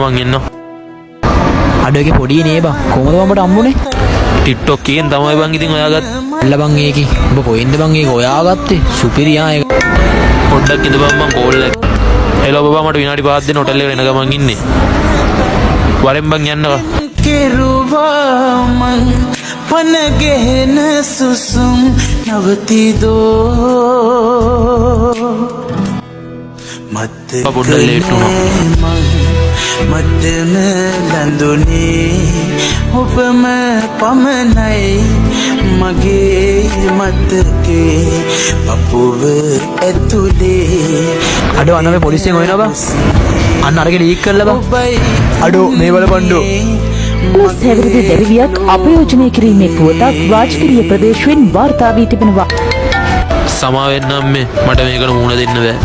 මං එන්නවා. අඩෝගේ පොඩි නේ බං. කොහමද මට හම්බුනේ? TikTok එකෙන් තමයි බං ඉතින් ඔයාගත්. අල්ල බං ඒකේ. ඔබ කොහෙන්ද බං ඒක ඔයාගත්තේ? සුපිරියා ඒක. පොඩ්ඩක් ඉඳපන් මං කෝල් එක. එළව බබා මට විනාඩි 5ක් දෙන්න හොටල් එකට එන ගමන් ඉන්නේ. වරෙන් බං යන්නවා. කෙරුවා මං පනගෙන සුසුම් නවතිදෝ මත්තම ලඳුනේ ඔබම පමණයි මගේ මතකේ පපුව ඇතුලේ. අඩෝ අන්න මේ පොලිසියෙන් හොයනවා බං. අන්න අරගෙන ලීක් කරලා බං. අඩෝ මේ වල බණ්ඩෝ. සැවරිදි දැරිවියක් අපයෝජනය කිරීමේ පුවතක් රාජ්කිරිය ප්‍රදේශයෙන් වාර්තා වී තිබෙනවා. සමාවෙන්නම් මේ මට මේකට මුහුණ දෙන්න බෑ.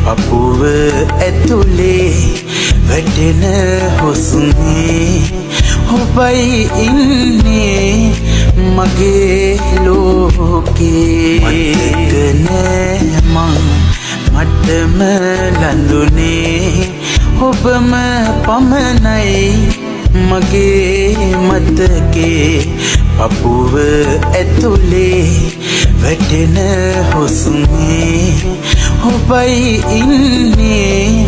පපුව ඇතුලේ වැටෙන හුස්නේ ඔබයි ඉන්නේ මගේ ලෝකේ. මටම ලඳුනේ ඔබම පමණයි මගේ මතකේ පපුව ඇතුලේ වැටෙන හුස්නේ ඔබයි ඉන්නේ